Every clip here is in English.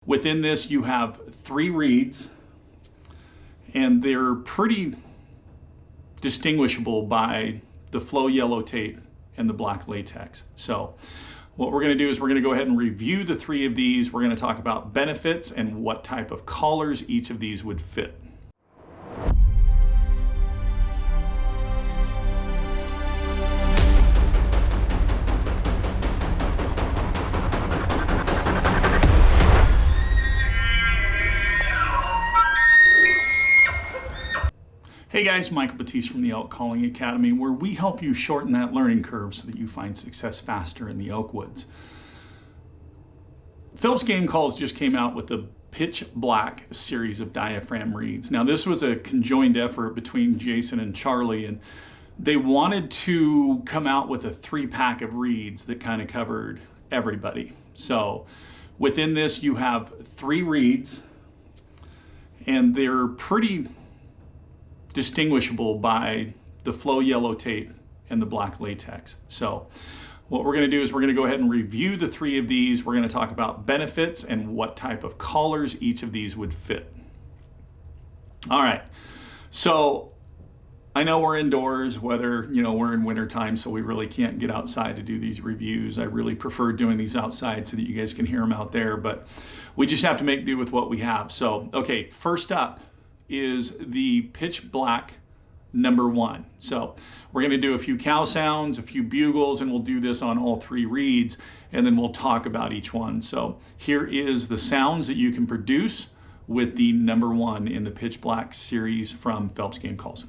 Within this, you have 3 reeds, and they're pretty distinguishable by the flow yellow tape and the black latex. So what we're going to do is we're going to go ahead and review the 3 of these. We're going to talk about benefits and what type of collars each of these would fit. Hey guys, Michael Batiste from the Elk Calling Academy, where we help you shorten that learning curve so that you find success faster in the elk woods. Phelps Game Calls just came out with the Pitch Black series of diaphragm reeds. Now this was a conjoined effort between Jason and Charlie, and they wanted to come out with a 3-pack of reeds that kind of covered everybody. So within this you have 3 reeds, and they're pretty distinguishable by the flow yellow tape and the black latex. So what we're going to do is we're going to go ahead and review the 3 of these. We're going to talk about benefits and what type of collars each of these would fit. All right, so I know we're indoors, whether we're in winter time, so we really can't get outside to do these reviews. I really prefer doing these outside so that you guys can hear them out there, but we just have to make do with what we have. So okay, first up is the Pitch Black number 1. So we're going to do a few cow sounds, a few bugles, and we'll do this on all 3 reeds, and then we'll talk about each one. So here is the sounds that you can produce with the number 1 in the Pitch Black series from Phelps Game Calls.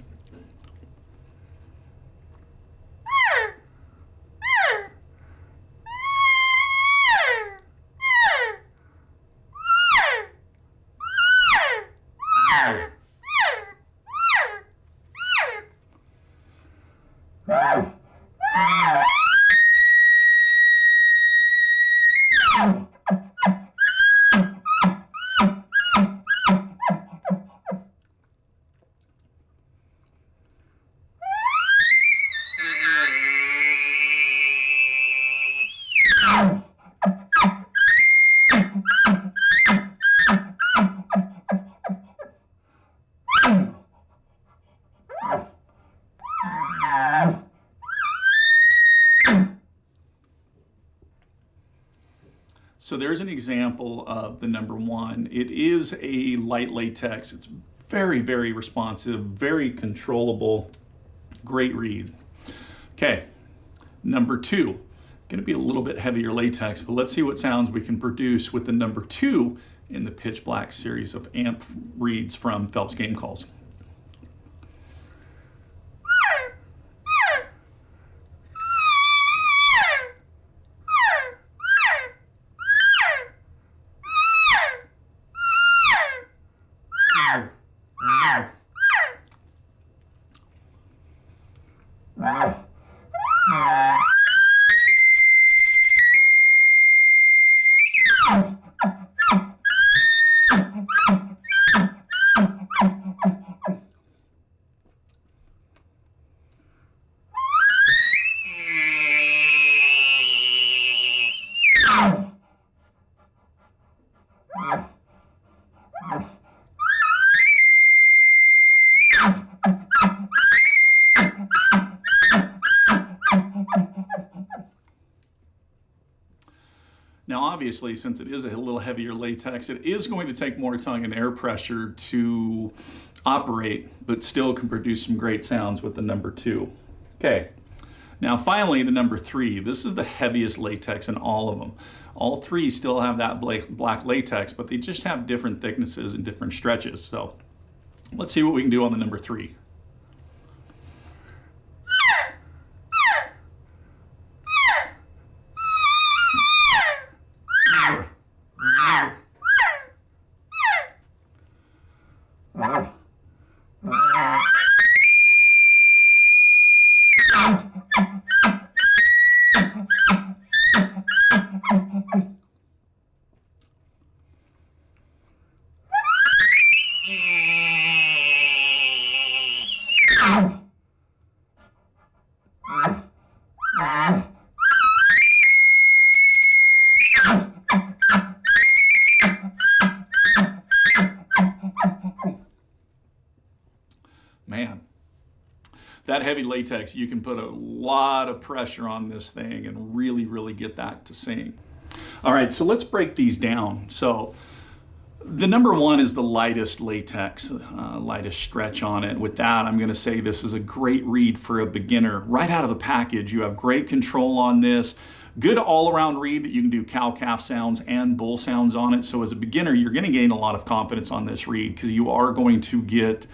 So there's an example of the number 1. It is a light latex. It's very, very responsive, very controllable, great reed. Okay, number 2, going to be a little bit heavier latex, but let's see what sounds we can produce with the number 2 in the Pitch Black series of amp reeds from Phelps Game Calls. Now obviously, since it is a little heavier latex, it is going to take more tongue and air pressure to operate, but still can produce some great sounds with the number 2. Okay, now finally the number 3. This is the heaviest latex in all of them. All 3 still have that black latex, but they just have different thicknesses and different stretches. So let's see what we can do on the number 3. that heavy latex, you can put a lot of pressure on this thing and really get that to sing. All right, so let's break these down. So the number one is the lightest latex, lightest stretch on it. With that, I'm gonna say this is a great reed for a beginner. Right out of the package, you have great control on this. Good all-around reed that you can do cow-calf sounds and bull sounds on it. So as a beginner, you're gonna gain a lot of confidence on this reed because you are going to get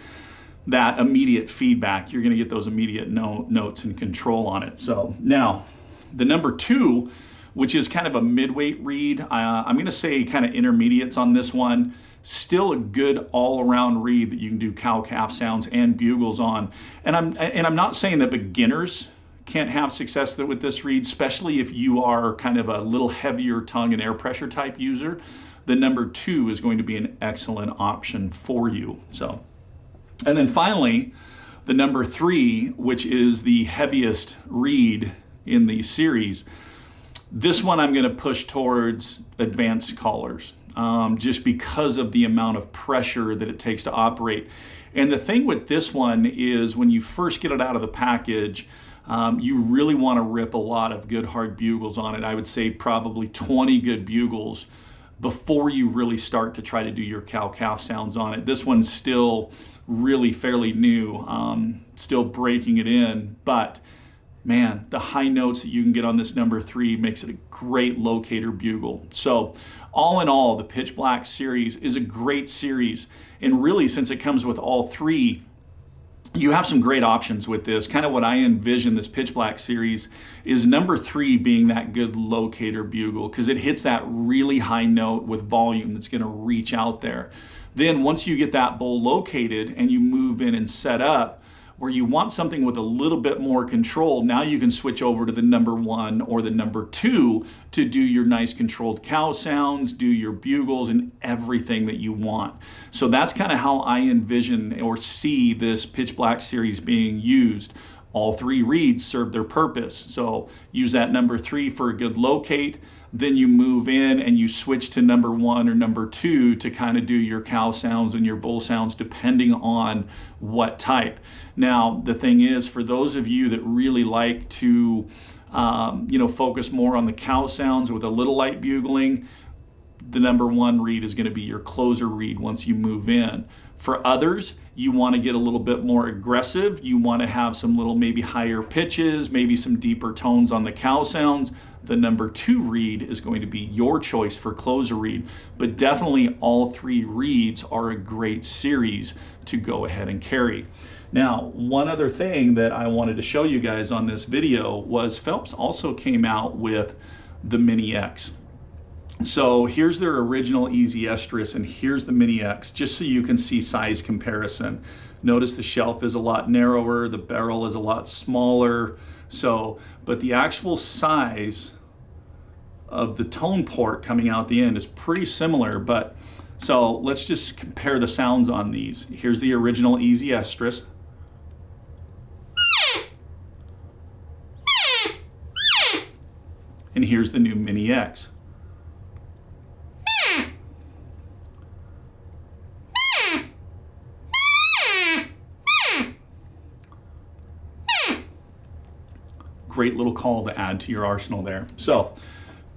that immediate feedback. You're gonna get those immediate notes and control on it. So now, the number two, which is kind of a mid-weight reed. I'm gonna say kind of intermediates on this one. Still a good all-around reed that you can do cow-calf sounds and bugles on. And I'm not saying that beginners can't have success with this reed, especially if you are kind of a little heavier tongue and air pressure type user. The number two is going to be an excellent option for you. So, and then finally, the number three, which is the heaviest reed in the series. This one I'm going to push towards advanced callers, just because of the amount of pressure that it takes to operate. And the thing with this one is when you first get it out of the package, you really want to rip a lot of good hard bugles on it. I would say probably 20 good bugles before you really start to try to do your cow-calf sounds on it. This one's still really fairly new, still breaking it in, but man, the high notes that you can get on this number three makes it a great locator bugle. So all in all, the Pitch Black series is a great series. And really, since it comes with all three, you have some great options with this. Kind of what I envision this Pitch Black series is number three being that good locator bugle because it hits that really high note with volume that's gonna reach out there. Then once you get that bowl located and you move in and set up, where you want something with a little bit more control, now you can switch over to the number one or the number two to do your nice controlled cow sounds, do your bugles and everything that you want. So that's kind of how I envision or see this Pitch Black series being used. All three reeds serve their purpose. So use that number three for a good locate, then you move in and you switch to number one or number two to kind of do your cow sounds and your bull sounds depending on what type. Now, the thing is, for those of you that really like to focus more on the cow sounds with a little light bugling, the number one reed is going to be your closer reed once you move in. For others, you want to get a little bit more aggressive. You want to have some little maybe higher pitches, maybe some deeper tones on the cow sounds. The number two reed is going to be your choice for closer reed, but definitely all three reeds are a great series to go ahead and carry. Now, one other thing that I wanted to show you guys on this video was Phelps also came out with the Mini X. So here's their original Easy Estrus and here's the Mini X, just so you can see size comparison. Notice the shelf is a lot narrower, the barrel is a lot smaller, but the actual size of the tone port coming out the end is pretty similar. So let's just compare the sounds on these. Here's the original Easy Estrus. And here's the new Mini X. Great little call to add to your arsenal there. So,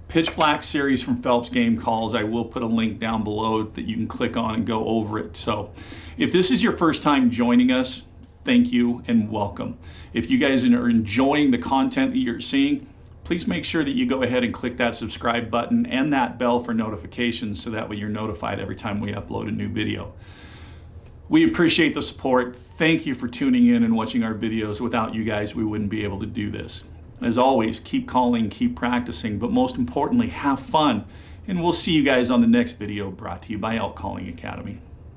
Pitch Black series from Phelps Game Calls. I will put a link down below that you can click on and go over it. So, if this is your first time joining us, thank you and welcome. If you guys are enjoying the content that you're seeing, please make sure that you go ahead and click that subscribe button and that bell for notifications so that way you're notified every time we upload a new video. We appreciate the support. Thank you for tuning in and watching our videos. Without you guys, we wouldn't be able to do this. As always, keep calling, keep practicing, but most importantly, have fun. And we'll see you guys on the next video brought to you by Elk Calling Academy.